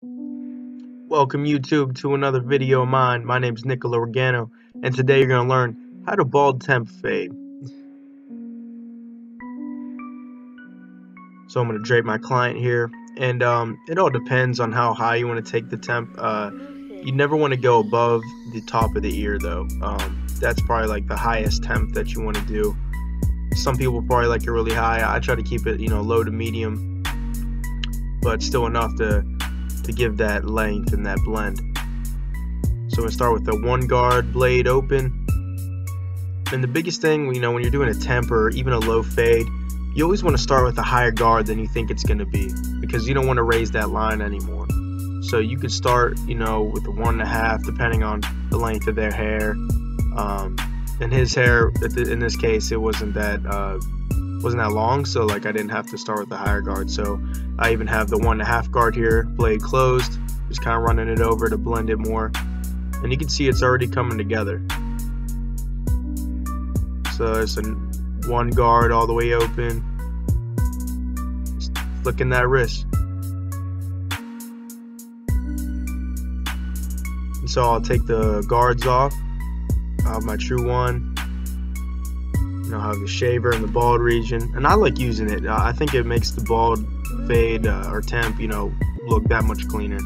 Welcome YouTube to another video of mine. My name is Nicola Regano, and today you're going to learn how to bald temp fade. So I'm going to drape my client here, and it all depends on how high you want to take the temp. You never want to go above the top of the ear though. That's probably like the highest temp that you want to do. Some people probably like it really high. I try to keep it, low to medium, but still enough to give that length and that blend. So we start with the one guard blade open, and the biggest thing, when you're doing a temp or even a low fade, you always want to start with a higher guard than you think it's going to be, because you don't want to raise that line anymore. So you could start, with the 1.5, depending on the length of their hair. And his hair, in this case, it wasn't that long, so like I didn't have to start with the higher guard. So I even have the 1.5 guard here, blade closed, just kind of running it over to blend it more, and you can see it's already coming together. So it's a one guard all the way open, just flicking that wrist. And so I'll take the guards off. I have my true one. I'll have the shaver in the bald region, and I like using it. I think it makes the bald fade or temp, look that much cleaner.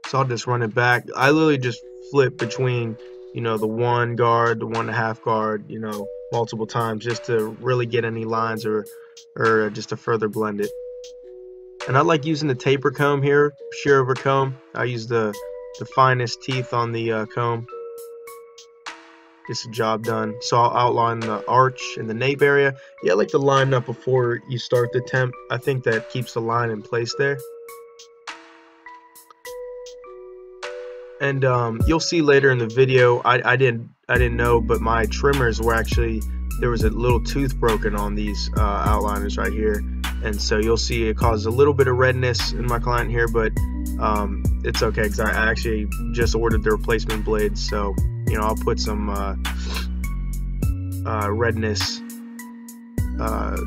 So I'll just run it back. I literally just flip between, the one guard, the 1.5 guard, multiple times, just to really get any lines or just to further blend it. And I like using the taper comb here, shear over comb. I use the finest teeth on the comb. Gets the job done. So I'll outline the arch and the nape area. Yeah, I like to line up before you start the temp. I think that keeps the line in place there. And you'll see later in the video, I didn't know, but my trimmers were actually, there was a little tooth broken on these outliners right here. And so you'll see it causes a little bit of redness in my client here, but it's okay, because I actually just ordered the replacement blades. So, I'll put some redness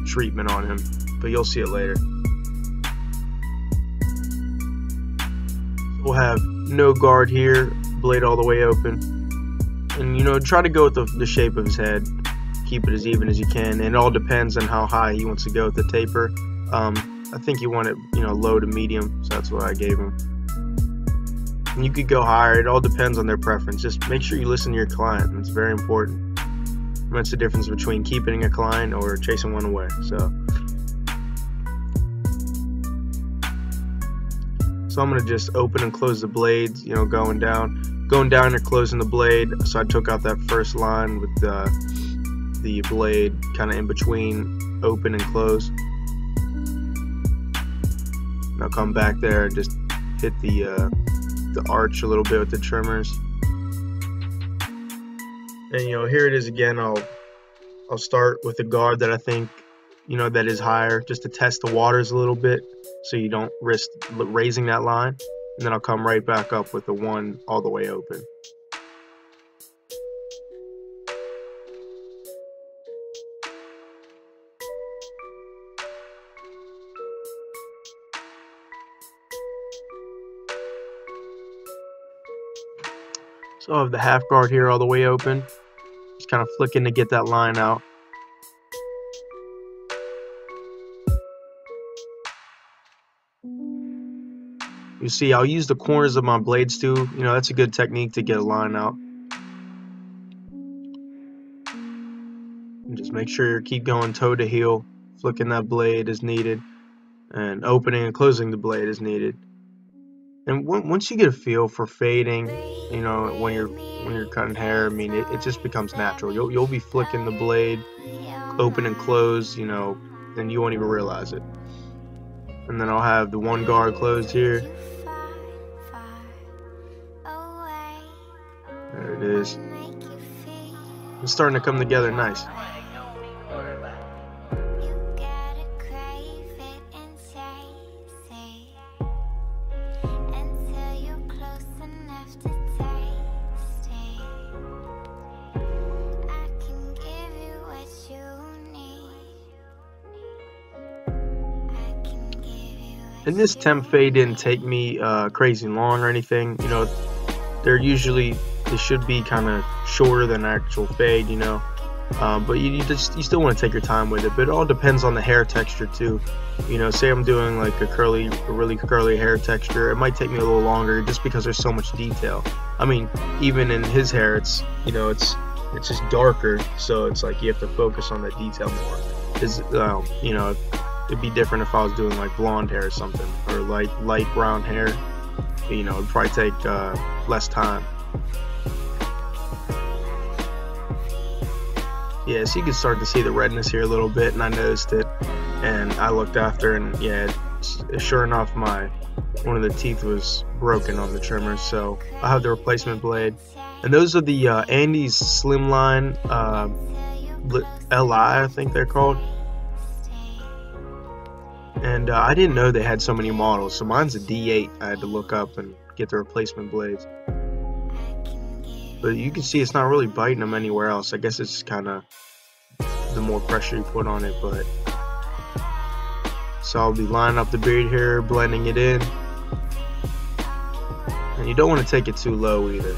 treatment on him, but you'll see it later. We'll have no guard here, blade all the way open. And, try to go with the shape of his head. Keep it as even as you can, and it all depends on how high he wants to go with the taper. I think you want it, low to medium, so that's what I gave him. And you could go higher. It all depends on their preference. Just make sure you listen to your client. It's very important. And that's the difference between keeping a client or chasing one away. So I'm gonna just open and close the blades, going down and closing the blade. So I took out that first line with the blade kind of in between open and close. And I'll come back there and just hit the arch a little bit with the trimmers. And here it is again. I'll start with a guard that I think that is higher, just to test the waters a little bit, so you don't risk raising that line. And then I'll come right back up with the one all the way open. So I have the half guard here all the way open, just kind of flicking to get that line out. You see, I'll use the corners of my blades too. That's a good technique to get a line out. And just make sure you keep going toe to heel, flicking that blade as needed, and opening and closing the blade as needed. And once you get a feel for fading, when you're cutting hair, it just becomes natural. You'll be flicking the blade open and close, and you won't even realize it. And then I'll have the one guard closed here. There it is. It's starting to come together nice. And this temp fade didn't take me crazy long or anything. You know, they should be kind of shorter than actual fade, you know. But you still want to take your time with it. But it all depends on the hair texture too. You know, say I'm doing like a really curly hair texture, it might take me a little longer just because there's so much detail. I mean, even in his hair, it's just darker, so it's like you have to focus on that detail more. You know, it'd be different if I was doing like blonde hair or something, or light brown hair. You know, it'd probably take less time. Yeah, so you can start to see the redness here a little bit, and I noticed it, and I looked after, and yeah, sure enough, one of the teeth was broken on the trimmer, so I have the replacement blade. And those are the Andes Slimline LI, I think they're called. And I didn't know they had so many models, so mine's a D8. I had to look up and get the replacement blades. But you can see it's not really biting them anywhere else. I guess it's kind of the more pressure you put on it. But so I'll be lining up the beard here, blending it in. And you don't want to take it too low either.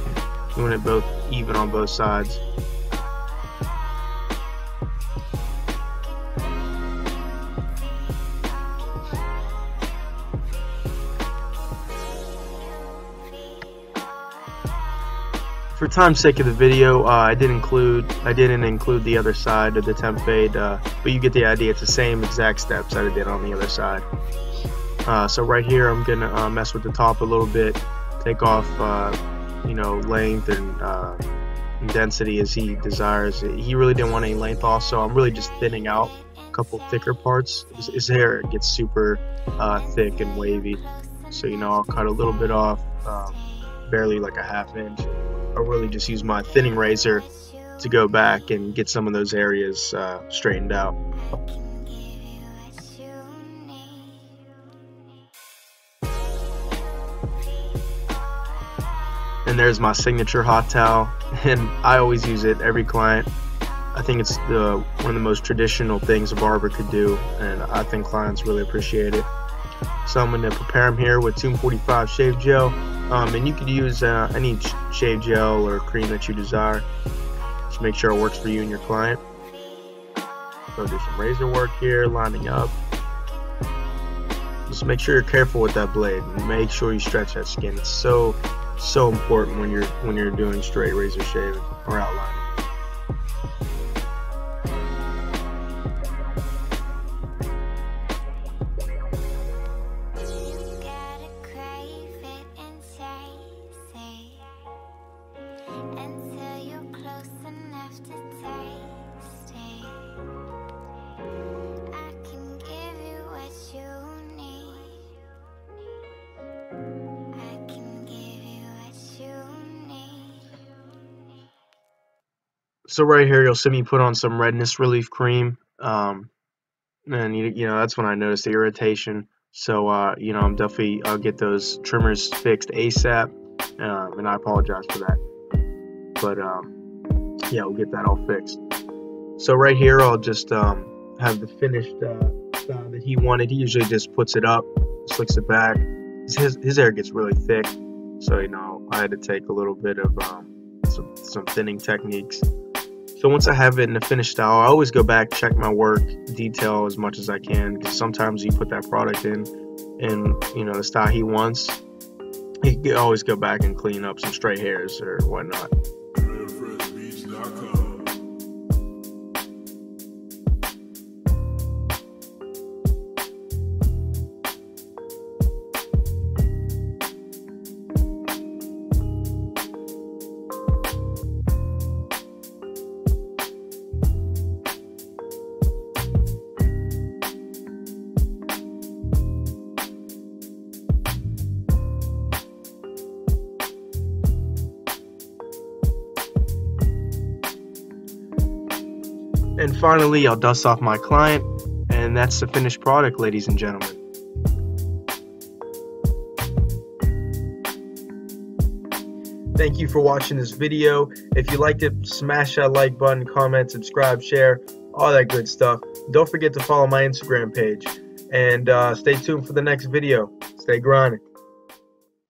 You want it both even on both sides. For time's sake of the video, I didn't include the other side of the temp fade, but you get the idea. It's the same exact steps that I did on the other side. So right here, I'm gonna mess with the top a little bit, take off, you know, length and density as he desires. He really didn't want any length off, so I'm really just thinning out a couple thicker parts. His hair gets super thick and wavy, so you know, I'll cut a little bit off, barely like a ½ inch. I'll really just use my thinning razor to go back and get some of those areas straightened out. And there's my signature hot towel, and I always use it every client. I think it's one of the most traditional things a barber could do, and I think clients really appreciate it. So I'm going to prepare them here with Tomb 45 shave gel, and you could use any shave gel or cream that you desire. Just make sure it works for you and your client. So do some razor work here, lining up. Just make sure you're careful with that blade, and make sure you stretch that skin. It's so important when you're doing straight razor shaving or outlining. So right here, you'll see me put on some redness relief cream, and you know, that's when I noticed the irritation. So you know, I'll get those trimmers fixed ASAP, and I apologize for that. But yeah, we'll get that all fixed. So right here, I'll just have the finished style that he wanted. He usually just puts it up, slicks it back. His hair gets really thick, so you know, I had to take a little bit of some thinning techniques. So once I have it in the finished style, I always go back, check my work, detail as much as I can, because sometimes you put that product in you know, the style he wants, you can always go back and clean up some stray hairs or whatnot. And finally, I'll dust off my client, and that's the finished product, ladies and gentlemen. Thank you for watching this video. If you liked it, smash that like button, comment, subscribe, share, all that good stuff. Don't forget to follow my Instagram page. And stay tuned for the next video. Stay grinding.